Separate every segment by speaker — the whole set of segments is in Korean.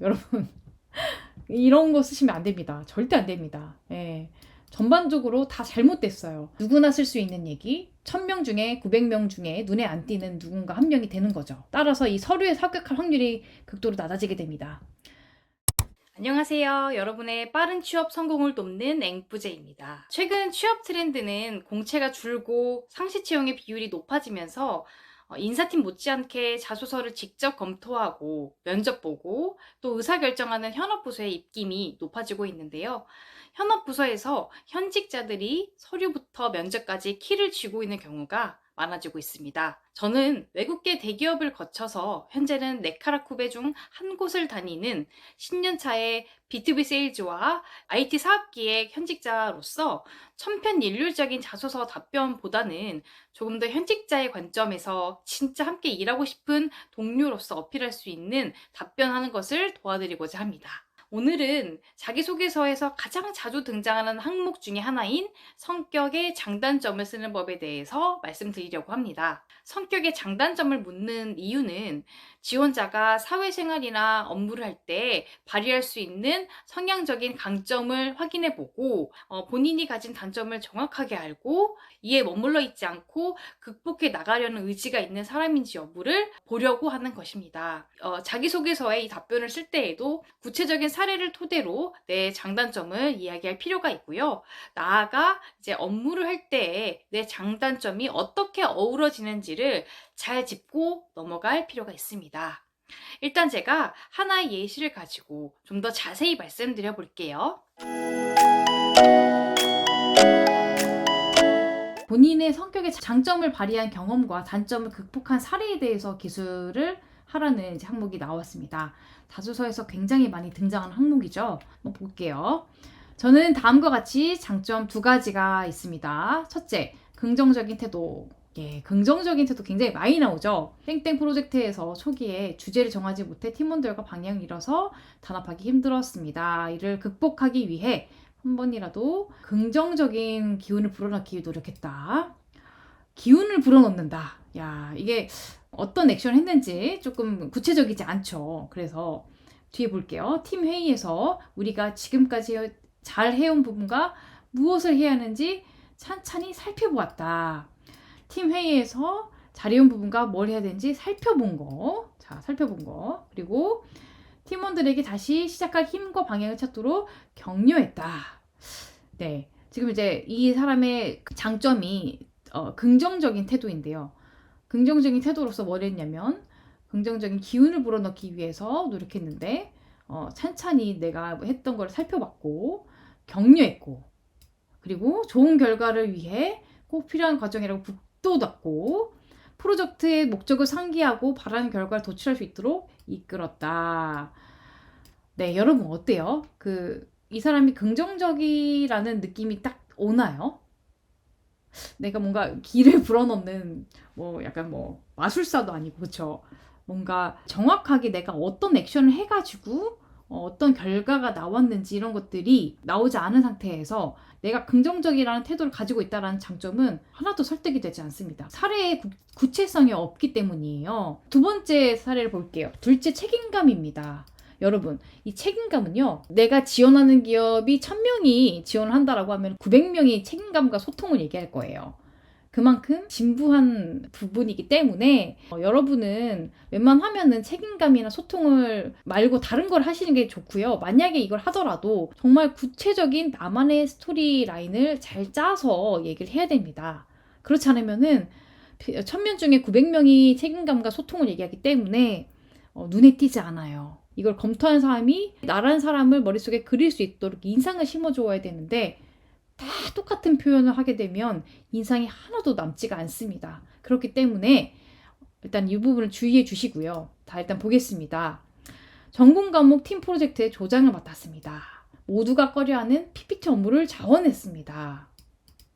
Speaker 1: 여러분. 이런 거 쓰시면 안 됩니다. 절대 안 됩니다. 예. 전반적으로 다 잘못됐어요. 누구나 쓸 수 있는 얘기. 1000명 중에 900명 중에 눈에 안 띄는 누군가 한 명이 되는 거죠. 따라서 이 서류에 합격할 확률이 극도로 낮아지게 됩니다. 안녕하세요. 여러분의 빠른 취업 성공을 돕는 앵뿌제입니다. 최근 취업 트렌드는 공채가 줄고 상시 채용의 비율이 높아지면서 인사팀 못지않게 자소서를 직접 검토하고 면접 보고 또 의사결정하는 현업부서의 입김이 높아지고 있는데요. 현업부서에서 현직자들이 서류부터 면접까지 키를 쥐고 있는 경우가 많아지고 있습니다. 저는 외국계 대기업을 거쳐서 현재는 네카라쿠베 중 한 곳을 다니는 10년 차의 B2B 세일즈와 IT 사업기획 현직자로서 천편일률적인 자소서 답변보다는 조금 더 현직자의 관점에서 진짜 함께 일하고 싶은 동료로서 어필할 수 있는 답변하는 것을 도와드리고자 합니다. 오늘은 자기소개서에서 가장 자주 등장하는 항목 중에 하나인 성격의 장단점을 쓰는 법에 대해서 말씀드리려고 합니다. 성격의 장단점을 묻는 이유는 지원자가 사회생활이나 업무를 할 때 발휘할 수 있는 성향적인 강점을 확인해 보고 본인이 가진 단점을 정확하게 알고 이에 머물러 있지 않고 극복해 나가려는 의지가 있는 사람인지 여부를 보려고 하는 것입니다. 자기소개서에 이 답변을 쓸 때에도 구체적인 사례를 토대로 내 장단점을 이야기할 필요가 있고요. 나아가 이제 업무를 할 때에 내 장단점이 어떻게 어우러지는지를 잘 짚고 넘어갈 필요가 있습니다. 일단 제가 하나의 예시를 가지고 좀 더 자세히 말씀드려 볼게요. 본인의 성격의 장점을 발휘한 경험과 단점을 극복한 사례에 대해서 기술을 하라는 이제 항목이 나왔습니다. 자소서에서 굉장히 많이 등장하는 항목이죠. 한번 볼게요. 저는 다음과 같이 장점 2가지가 있습니다. 첫째, 긍정적인 태도. 예, 긍정적인 태도 굉장히 많이 나오죠. 땡땡 프로젝트에서 초기에 주제를 정하지 못해 팀원들과 방향을 잃어서 단합하기 힘들었습니다. 이를 극복하기 위해 한 번이라도 긍정적인 기운을 불어넣기 노력했다. 기운을 불어넣는다. 야, 이게 어떤 액션을 했는지 조금 구체적이지 않죠. 그래서 뒤에 볼게요. 팀 회의에서 우리가 지금까지 잘 해온 부분과 무엇을 해야 하는지 찬찬히 살펴보았다. 팀 회의에서 잘해온 부분과 뭘 해야 되는지 살펴본 거. 자, 살펴본 거. 그리고 팀원들에게 다시 시작할 힘과 방향을 찾도록 격려했다. 네. 지금 이제 이 사람의 장점이 긍정적인 태도인데요. 긍정적인 태도로서 뭘 했냐면 긍정적인 기운을 불어넣기 위해서 노력했는데 찬찬히 내가 했던 걸 살펴봤고 격려했고 그리고 좋은 결과를 위해 꼭 필요한 과정이라고 북돋았고 프로젝트의 목적을 상기하고 바라는 결과를 도출할 수 있도록 이끌었다. 네, 여러분 어때요? 이 사람이 긍정적이라는 느낌이 딱 오나요? 내가 뭔가 기를 불어넣는 약간 마술사도 아니고 그렇죠. 뭔가 정확하게 내가 어떤 액션을 해가지고 어떤 결과가 나왔는지 이런 것들이 나오지 않은 상태에서 내가 긍정적이라는 태도를 가지고 있다는 장점은 하나도 설득이 되지 않습니다. 사례의 구체성이 없기 때문이에요. 두 번째 사례를 볼게요. 둘째, 책임감입니다. 여러분, 이 책임감은요, 내가 지원하는 기업이 1000명이 지원을 한다라고 하면 900명이 책임감과 소통을 얘기할 거예요. 그만큼 진부한 부분이기 때문에 여러분은 웬만하면은 책임감이나 소통을 말고 다른 걸 하시는 게 좋고요. 만약에 이걸 하더라도 정말 구체적인 나만의 스토리 라인을 잘 짜서 얘기를 해야 됩니다. 그렇지 않으면은 1000명 중에 900명이 책임감과 소통을 얘기하기 때문에 눈에 띄지 않아요. 이걸 검토한 사람이 나라는 사람을 머릿속에 그릴 수 있도록 인상을 심어줘야 되는데 다 똑같은 표현을 하게 되면 인상이 하나도 남지가 않습니다. 그렇기 때문에 일단 이 부분을 주의해 주시고요. 다 일단 보겠습니다. 전공 과목 팀 프로젝트의 조장을 맡았습니다. 모두가 꺼려하는 PPT 업무를 자원했습니다.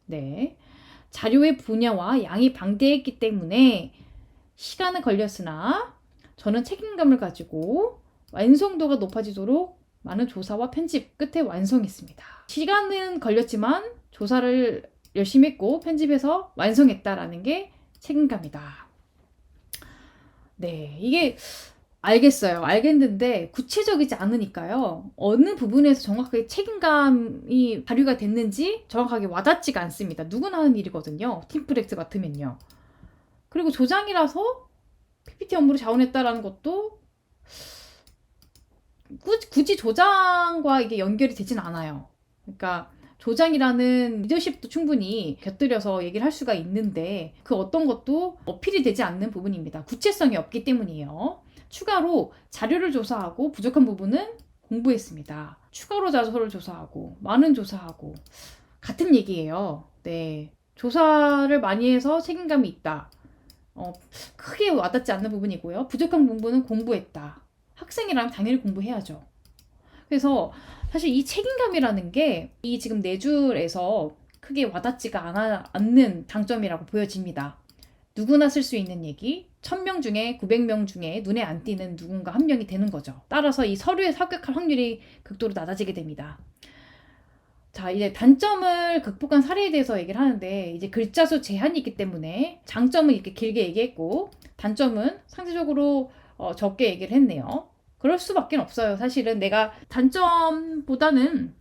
Speaker 1: 네. 자료의 분야와 양이 방대했기 때문에 시간은 걸렸으나 저는 책임감을 가지고 완성도가 높아지도록 많은 조사와 편집 끝에 완성했습니다. 시간은 걸렸지만 조사를 열심히 했고 편집해서 완성했다라는 게 책임감이다. 네, 이게 알겠어요. 알겠는데 구체적이지 않으니까요. 어느 부분에서 정확하게 책임감이 발휘가 됐는지 정확하게 와닿지가 않습니다. 누구나 하는 일이거든요. 팀프렉스 같으면요. 그리고 조장이라서 PPT 업무를 자원했다라는 것도 굳이 조장과 이게 연결이 되진 않아요. 그러니까 조장이라는 리더십도 충분히 곁들여서 얘기를 할 수가 있는데 그 어떤 것도 어필이 되지 않는 부분입니다. 구체성이 없기 때문이에요. 추가로 자료를 조사하고 부족한 부분은 공부했습니다. 추가로 자료를 조사하고 많은 조사하고 같은 얘기예요. 네, 조사를 많이 해서 책임감이 있다. 크게 와닿지 않는 부분이고요. 부족한 부분은 공부했다. 학생이라면 당연히 공부해야죠. 그래서 사실 이 책임감이라는 게 이 지금 네 줄에서 크게 와닿지가 않는 장점이라고 보여집니다. 누구나 쓸 수 있는 얘기, 1000명 중에 900명 중에 눈에 안 띄는 누군가 한 명이 되는 거죠. 따라서 이 서류에 합격할 확률이 극도로 낮아지게 됩니다. 자, 이제 단점을 극복한 사례에 대해서 얘기를 하는데 이제 글자 수 제한이 있기 때문에 장점은 이렇게 길게 얘기했고 단점은 상대적으로 적게 얘기를 했네요. 그럴 수밖에 없어요. 사실은 내가 단점보다는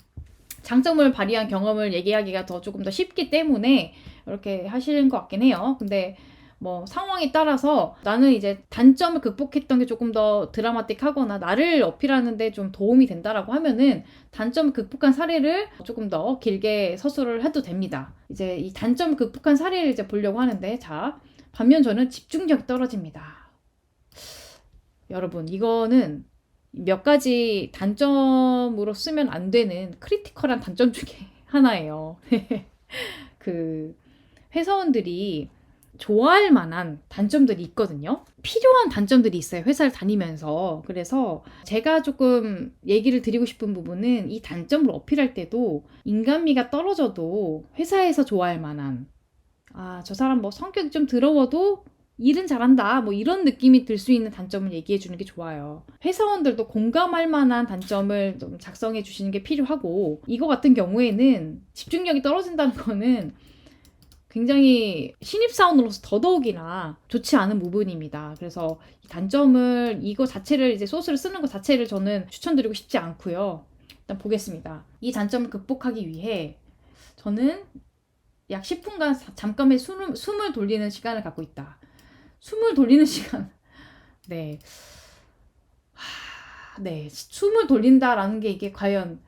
Speaker 1: 장점을 발휘한 경험을 얘기하기가 조금 더 쉽기 때문에 이렇게 하시는 것 같긴 해요. 근데 뭐 상황에 따라서 나는 이제 단점을 극복했던 게 조금 더 드라마틱하거나 나를 어필하는데 좀 도움이 된다라고 하면은 단점을 극복한 사례를 조금 더 길게 서술을 해도 됩니다. 이제 이 단점을 극복한 사례를 이제 보려고 하는데 자, 반면 저는 집중력이 떨어집니다. 여러분, 이거는 몇 가지 단점으로 쓰면 안 되는 크리티컬한 단점 중에 하나예요. 그 회사원들이 좋아할 만한 단점들이 있거든요. 필요한 단점들이 있어요. 회사를 다니면서. 그래서 제가 조금 얘기를 드리고 싶은 부분은 이 단점을 어필할 때도 인간미가 떨어져도 회사에서 좋아할 만한 저 사람 뭐 성격이 좀 더러워도 일은 잘한다. 뭐 이런 느낌이 들 수 있는 단점을 얘기해 주는 게 좋아요. 회사원들도 공감할 만한 단점을 좀 작성해 주시는 게 필요하고 이거 같은 경우에는 집중력이 떨어진다는 거는 굉장히 신입사원으로서 더더욱이나 좋지 않은 부분입니다. 그래서 이 단점을 이거 자체를 이제 소스를 쓰는 것 자체를 저는 추천드리고 싶지 않고요. 일단 보겠습니다. 이 단점을 극복하기 위해 저는 약 10분간 잠깐의 숨을 돌리는 시간을 갖고 있다. 숨을 돌리는 시간. 네. 네. 숨을 돌린다라는 게 이게 과연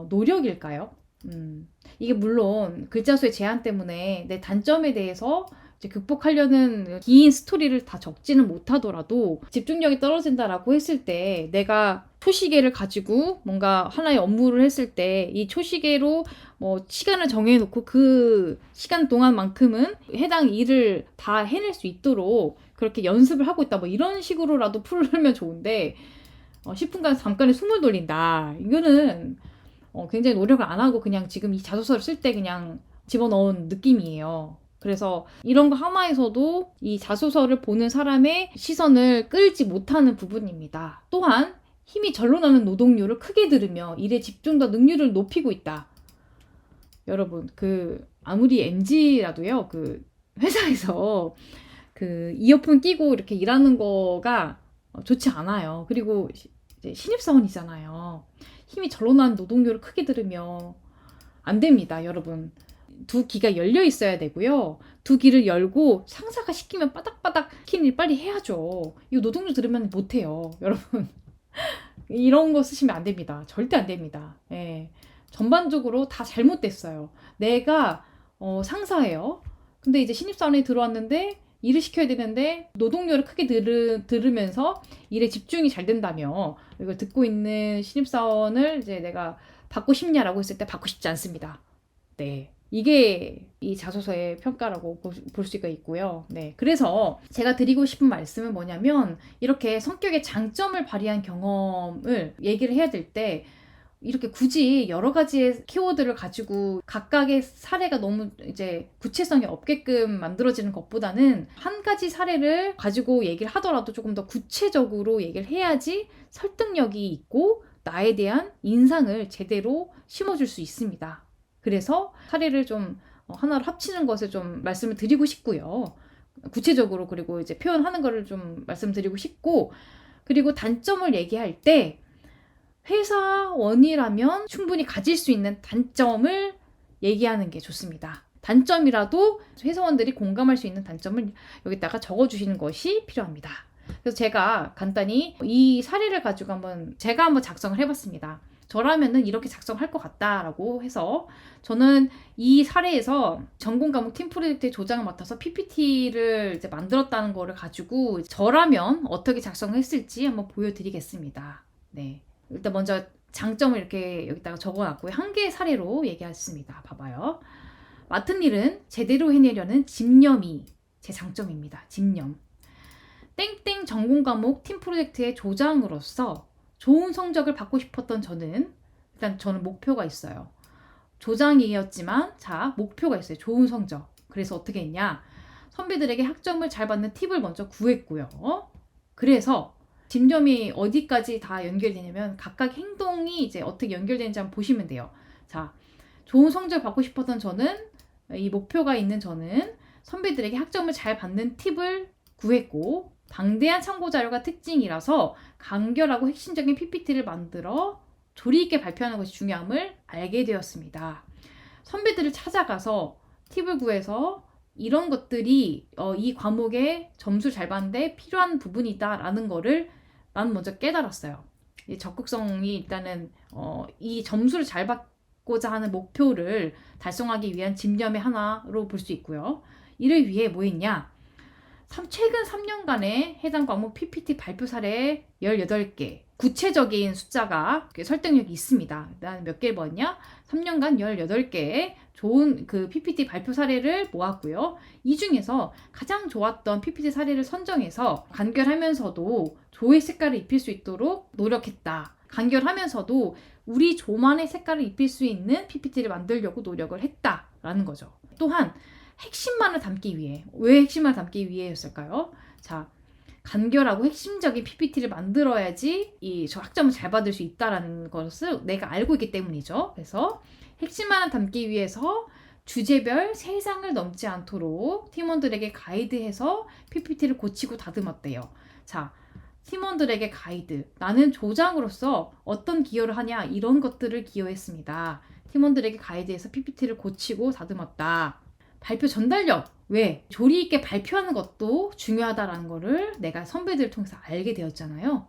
Speaker 1: 노력일까요? 이게 물론 글자 수의 제한 때문에 내 단점에 대해서 이제 극복하려는 긴 스토리를 다 적지는 못하더라도 집중력이 떨어진다라고 했을 때 내가 초시계를 가지고 뭔가 하나의 업무를 했을 때 이 초시계로 뭐 시간을 정해놓고 그 시간 동안만큼은 해당 일을 다 해낼 수 있도록 그렇게 연습을 하고 있다 뭐 이런 식으로라도 풀면 좋은데 10분간 잠깐의 숨을 돌린다 이거는 굉장히 노력을 안 하고 그냥 지금 이 자소서를 쓸 때 그냥 집어넣은 느낌이에요. 그래서 이런 거 하나에서도 이 자소서를 보는 사람의 시선을 끌지 못하는 부분입니다. 또한 힘이 절로 나는 노동요를 크게 들으며 일에 집중과 능률을 높이고 있다. 여러분, 아무리 MG라도요, 회사에서 이어폰 끼고 이렇게 일하는 거가 좋지 않아요. 그리고 이제 신입사원이잖아요. 힘이 절로 나는 노동요를 크게 들으며 안 됩니다, 여러분. 두 귀가 열려 있어야 되고요. 두 귀를 열고 상사가 시키면 바닥바닥 시키는 일 빨리 해야죠. 이거 노동요 들으면 못해요, 여러분. 이런 거 쓰시면 안 됩니다. 절대 안 됩니다. 예. 전반적으로 다 잘못됐어요. 내가 상사예요. 근데 이제 신입사원이 들어왔는데 일을 시켜야 되는데 노동요를 크게 들으면서 일에 집중이 잘 된다며 이걸 듣고 있는 신입사원을 이제 내가 받고 싶냐라고 했을 때 받고 싶지 않습니다. 네. 이게 이 자소서의 평가라고 볼 수가 있고요. 네. 그래서 제가 드리고 싶은 말씀은 뭐냐면 이렇게 성격의 장점을 발휘한 경험을 얘기를 해야 될 때 이렇게 굳이 여러 가지의 키워드를 가지고 각각의 사례가 너무 이제 구체성이 없게끔 만들어지는 것보다는 한 가지 사례를 가지고 얘기를 하더라도 조금 더 구체적으로 얘기를 해야지 설득력이 있고 나에 대한 인상을 제대로 심어줄 수 있습니다. 그래서 사례를 좀 하나로 합치는 것을 좀 말씀을 드리고 싶고요. 구체적으로 그리고 이제 표현하는 거를 좀 말씀드리고 싶고 그리고 단점을 얘기할 때 회사원이라면 충분히 가질 수 있는 단점을 얘기하는 게 좋습니다. 단점이라도 회사원들이 공감할 수 있는 단점을 여기다가 적어주시는 것이 필요합니다. 그래서 제가 간단히 이 사례를 가지고 제가 한번 작성을 해봤습니다. 저라면은 이렇게 작성할 것 같다라고 해서 저는 이 사례에서 전공 과목 팀 프로젝트의 조장을 맡아서 PPT를 이제 만들었다는 거를 가지고 저라면 어떻게 작성했을지 한번 보여드리겠습니다. 네. 일단 먼저 장점을 이렇게 여기다가 적어놨고요. 한 개의 사례로 얘기했습니다. 봐봐요. 맡은 일은 제대로 해내려는 집념이 제 장점입니다. 집념. 땡땡 전공 과목 팀 프로젝트의 조장으로서 좋은 성적을 받고 싶었던 저는 일단 저는 목표가 있어요. 조장이었지만 목표가 있어요. 좋은 성적. 그래서 어떻게 했냐? 선배들에게 학점을 잘 받는 팁을 먼저 구했고요. 그래서 집념이 어디까지 다 연결되냐면 각각 행동이 이제 어떻게 연결되는지 한번 보시면 돼요. 좋은 성적을 받고 싶었던 저는 이 목표가 있는 저는 선배들에게 학점을 잘 받는 팁을 구했고 방대한 참고 자료가 특징이라서 간결하고 핵심적인 PPT를 만들어 조리 있게 발표하는 것이 중요함을 알게 되었습니다. 선배들을 찾아가서 팁을 구해서 이런 것들이 이 과목에 점수를 잘 받는데 필요한 부분이다라는 거를 나는 먼저 깨달았어요. 이 적극성이 일단은 이 점수를 잘 받고자 하는 목표를 달성하기 위한 집념의 하나로 볼 수 있고요. 이를 위해 뭐 했냐? 최근 3년간의 해당 과목 PPT 발표 사례 18개. 구체적인 숫자가 설득력이 있습니다. 난 몇 개를 봤냐? 3년간 18개의 좋은 그 PPT 발표 사례를 모았고요. 이 중에서 가장 좋았던 PPT 사례를 선정해서 간결하면서도 조의 색깔을 입힐 수 있도록 노력했다. 간결하면서도 우리 조만의 색깔을 입힐 수 있는 PPT를 만들려고 노력을 했다라는 거죠. 또한 핵심만을 담기 위해, 왜 핵심만을 담기 위해였을까요? 간결하고 핵심적인 PPT를 만들어야지 저 학점을 잘 받을 수 있다라는 것을 내가 알고 있기 때문이죠. 그래서 핵심만을 담기 위해서 주제별 3장을 넘지 않도록 팀원들에게 가이드해서 PPT를 고치고 다듬었대요. 팀원들에게 가이드. 나는 조장으로서 어떤 기여를 하냐 이런 것들을 기여했습니다. 팀원들에게 가이드해서 PPT를 고치고 다듬었다. 발표 전달력. 왜? 조리 있게 발표하는 것도 중요하다라는 거를 내가 선배들을 통해서 알게 되었잖아요.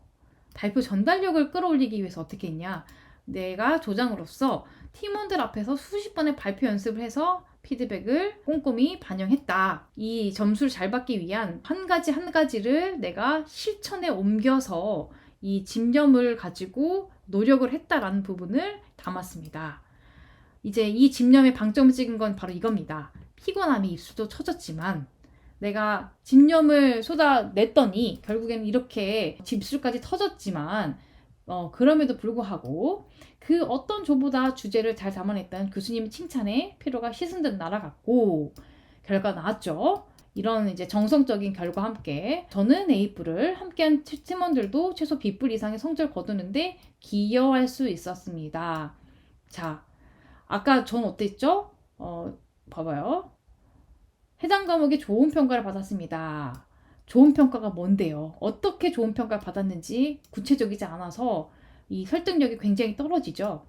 Speaker 1: 발표 전달력을 끌어올리기 위해서 어떻게 했냐? 내가 조장으로서 팀원들 앞에서 수십 번의 발표 연습을 해서 피드백을 꼼꼼히 반영했다. 이 점수를 잘 받기 위한 한 가지를 내가 실천에 옮겨서 이 집념을 가지고 노력을 했다라는 부분을 담았습니다. 이제 이 집념의 방점을 찍은 건 바로 이겁니다. 피곤함이 입술도 처졌지만 내가 집념을 쏟아냈더니 결국에는 이렇게 입술까지 터졌지만 그럼에도 불구하고 그 어떤 조보다 주제를 잘 담아냈다는 교수님의 칭찬에 피로가 씻은 듯 날아갔고 결과 나왔죠. 이런 이제 정성적인 결과 함께 저는 A뿔을 함께한 팀원들도 최소 B뿔 이상의 성적을 거두는데 기여할 수 있었습니다. 아까 전 어땠죠? 봐봐요. 해당 과목에 좋은 평가를 받았습니다. 좋은 평가가 뭔데요? 어떻게 좋은 평가를 받았는지 구체적이지 않아서 이 설득력이 굉장히 떨어지죠.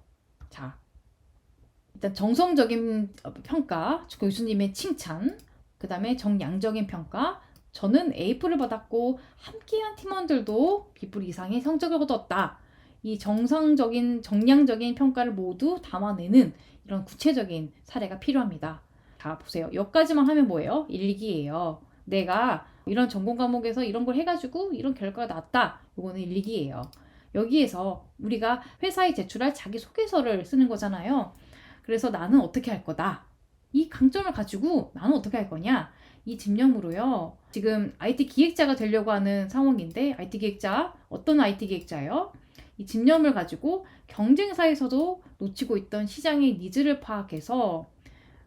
Speaker 1: 일단 정성적인 평가, 교수님의 칭찬, 그 다음에 정량적인 평가, 저는 A뿔을 받았고 함께한 팀원들도 B뿔 이상의 성적을 거뒀다. 이 정상적인, 정량적인 평가를 모두 담아내는 이런 구체적인 사례가 필요합니다. 보세요. 여기까지만 하면 뭐예요? 일기예요. 내가 이런 전공 과목에서 이런 걸 해가지고 이런 결과가 났다. 이거는 일기예요. 여기에서 우리가 회사에 제출할 자기소개서를 쓰는 거잖아요. 그래서 나는 어떻게 할 거다. 이 강점을 가지고 나는 어떻게 할 거냐. 이 집념으로요. 지금 IT 기획자가 되려고 하는 상황인데 IT 기획자, 어떤 IT 기획자예요? 이 집념을 가지고 경쟁사에서도 놓치고 있던 시장의 니즈를 파악해서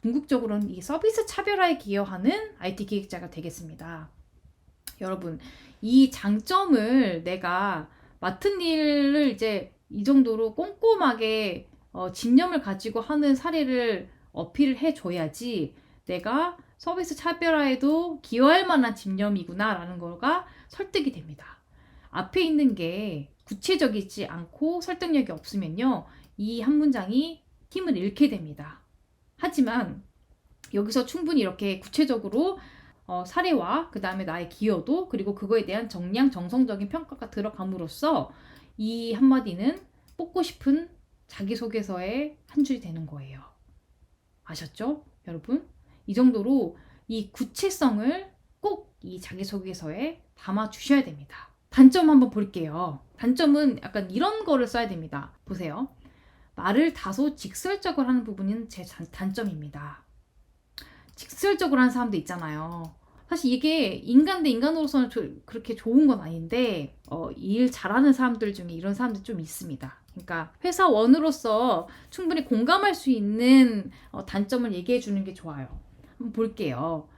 Speaker 1: 궁극적으로는 이 서비스 차별화에 기여하는 IT 기획자가 되겠습니다. 여러분, 이 장점을 내가 맡은 일을 이제 이 정도로 꼼꼼하게 집념을 가지고 하는 사례를 어필을 해줘야지 내가 서비스 차별화에도 기여할 만한 집념이구나 라는 거가 설득이 됩니다. 앞에 있는 게 구체적이지 않고 설득력이 없으면요, 이 한 문장이 힘을 잃게 됩니다. 하지만 여기서 충분히 이렇게 구체적으로 사례와 그 다음에 나의 기여도 그리고 그거에 대한 정량 정성적인 평가가 들어감으로써 이 한마디는 뽑고 싶은 자기소개서의 한 줄이 되는 거예요. 아셨죠? 여러분? 이 정도로 이 구체성을 꼭 이 자기소개서에 담아 주셔야 됩니다. 단점 한번 볼게요. 단점은 약간 이런 거를 써야 됩니다. 보세요. 말을 다소 직설적으로 하는 부분은 제 단점입니다. 직설적으로 하는 사람도 있잖아요. 사실 이게 인간 대 인간으로서는 그렇게 좋은 건 아닌데 일 잘하는 사람들 중에 이런 사람들 좀 있습니다. 그러니까 회사원으로서 충분히 공감할 수 있는 단점을 얘기해 주는 게 좋아요. 한번 볼게요.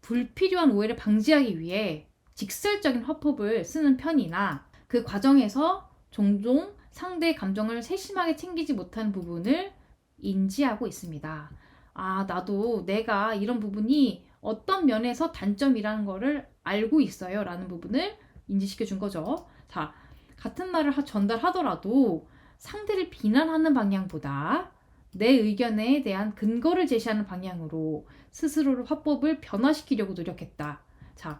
Speaker 1: 불필요한 오해를 방지하기 위해 직설적인 화법을 쓰는 편이나 그 과정에서 종종 상대의 감정을 세심하게 챙기지 못하는 부분을 인지하고 있습니다. 아, 나도 내가 이런 부분이 어떤 면에서 단점이라는 거를 알고 있어요 라는 부분을 인지시켜 준 거죠. 자, 같은 말을 전달하더라도 상대를 비난하는 방향보다 내 의견에 대한 근거를 제시하는 방향으로 스스로를 화법을 변화시키려고 노력했다. 자,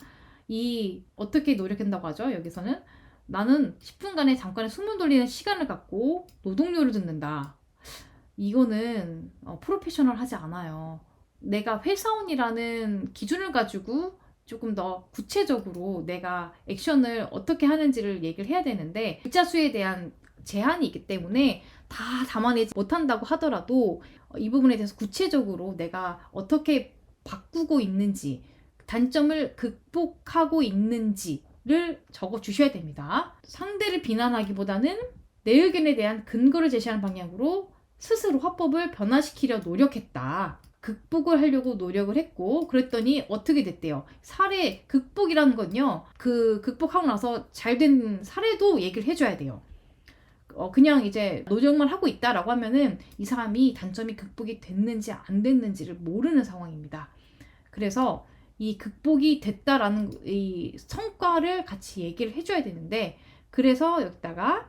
Speaker 1: 어떻게 노력한다고 하죠? 여기서는 나는 10분간의 잠깐의 숨을 돌리는 시간을 갖고 노동요를 듣는다. 이거는 프로페셔널하지 않아요. 내가 회사원이라는 기준을 가지고 조금 더 구체적으로 내가 액션을 어떻게 하는지를 얘기를 해야 되는데 글자 수에 대한 제한이 있기 때문에 다 담아내지 못한다고 하더라도 이 부분에 대해서 구체적으로 내가 어떻게 바꾸고 있는지, 단점을 극복하고 있는지를 적어 주셔야 됩니다. 상대를 비난하기보다는 내 의견에 대한 근거를 제시하는 방향으로 스스로 화법을 변화시키려 노력했다. 극복을 하려고 노력을 했고 그랬더니 어떻게 됐대요? 사례 극복이라는 건요. 그 극복하고 나서 잘 된 사례도 얘기를 해줘야 돼요. 그냥 이제 노력만 하고 있다라고 하면은 이 사람이 단점이 극복이 됐는지 안 됐는지를 모르는 상황입니다. 그래서 이 극복이 됐다라는 이 성과를 같이 얘기를 해줘야 되는데 그래서 여기다가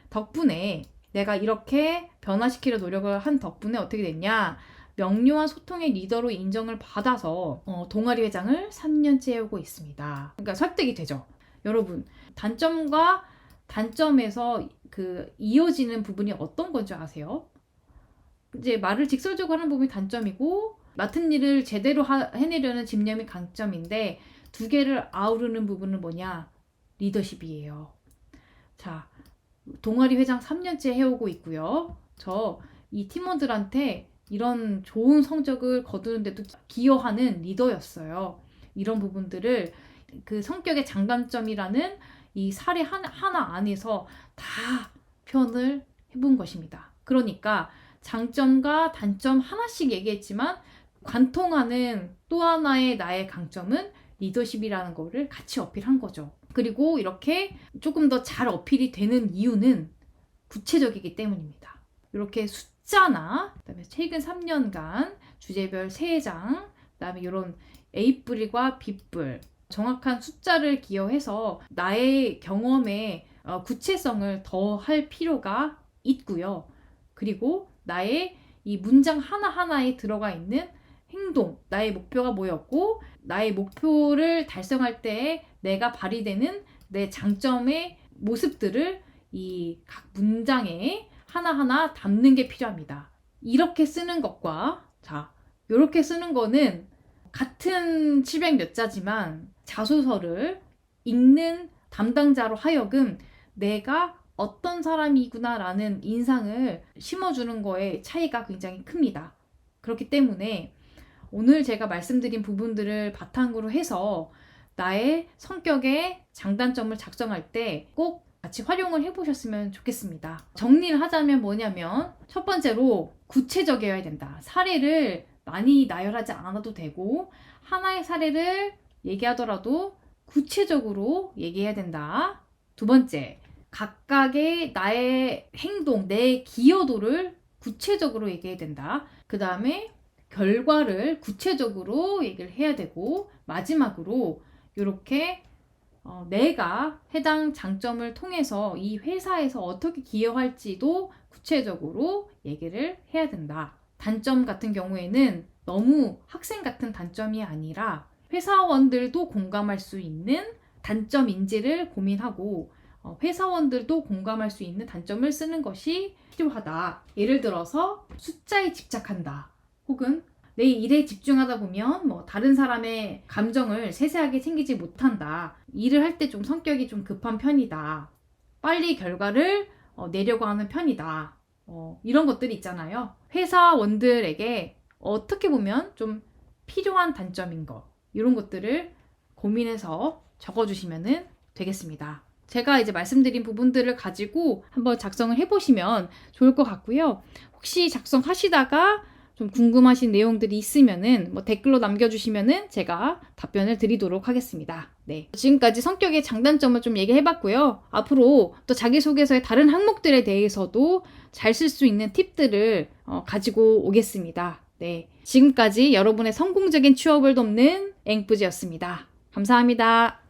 Speaker 1: 덕분에 내가 이렇게 변화시키려 노력을 한 덕분에 어떻게 됐냐? 명료한 소통의 리더로 인정을 받아서 동아리 회장을 3년째 해오고 있습니다. 그러니까 설득이 되죠. 여러분, 단점과 단점에서 이어지는 부분이 어떤 건지 아세요? 이제 말을 직설적으로 하는 부분이 단점이고 맡은 일을 제대로 해내려는 집념이 강점인데 두 개를 아우르는 부분은 뭐냐? 리더십이에요. 자, 동아리 회장 3년째 해오고 있고요. 이 팀원들한테 이런 좋은 성적을 거두는데도 기여하는 리더였어요. 이런 부분들을 그 성격의 장단점이라는 이 사례 하나 안에서 다 표현을 해본 것입니다. 그러니까 장점과 단점 하나씩 얘기했지만 관통하는 또 하나의 나의 강점은 리더십이라는 거를 같이 어필한 거죠. 그리고 이렇게 조금 더 잘 어필이 되는 이유는 구체적이기 때문입니다. 이렇게 숫자나 그다음에 최근 3년간 주제별 3장, 그다음에 이런 A뿔과 B뿔 정확한 숫자를 기여해서 나의 경험의 구체성을 더 할 필요가 있고요. 그리고 나의 이 문장 하나하나에 들어가 있는 행동, 나의 목표가 뭐였고 나의 목표를 달성할 때 내가 발휘되는 내 장점의 모습들을 이 각 문장에 하나하나 담는 게 필요합니다. 이렇게 쓰는 것과 이렇게 쓰는 거는 같은 700 몇 자지만 자소서를 읽는 담당자로 하여금 내가 어떤 사람이구나라는 인상을 심어주는 거에 차이가 굉장히 큽니다. 그렇기 때문에 오늘 제가 말씀드린 부분들을 바탕으로 해서 나의 성격의 장단점을 작성할 때 꼭 같이 활용을 해보셨으면 좋겠습니다. 정리를 하자면 뭐냐면 첫 번째로 구체적이어야 된다. 사례를 많이 나열하지 않아도 되고 하나의 사례를 얘기하더라도 구체적으로 얘기해야 된다. 두 번째, 각각의 나의 행동, 내 기여도를 구체적으로 얘기해야 된다. 그 다음에 결과를 구체적으로 얘기를 해야 되고 마지막으로 이렇게 내가 해당 장점을 통해서 이 회사에서 어떻게 기여할지도 구체적으로 얘기를 해야 된다. 단점 같은 경우에는 너무 학생 같은 단점이 아니라 회사원들도 공감할 수 있는 단점인지를 고민하고 회사원들도 공감할 수 있는 단점을 쓰는 것이 필요하다. 예를 들어서 숫자에 집착한다. 혹은 내 일에 집중하다 보면 다른 사람의 감정을 세세하게 챙기지 못한다. 일을 할 때 좀 성격이 좀 급한 편이다. 빨리 결과를 내려고 하는 편이다. 이런 것들이 있잖아요. 회사원들에게 어떻게 보면 좀 필요한 단점인 것, 이런 것들을 고민해서 적어주시면 되겠습니다. 제가 이제 말씀드린 부분들을 가지고 한번 작성을 해보시면 좋을 것 같고요. 혹시 작성하시다가 좀 궁금하신 내용들이 있으면은 댓글로 남겨주시면은 제가 답변을 드리도록 하겠습니다. 네. 지금까지 성격의 장단점을 좀 얘기해봤고요. 앞으로 또 자기소개서의 다른 항목들에 대해서도 잘 쓸 수 있는 팁들을 가지고 오겠습니다. 네. 지금까지 여러분의 성공적인 취업을 돕는 앵뿌지였습니다. 감사합니다.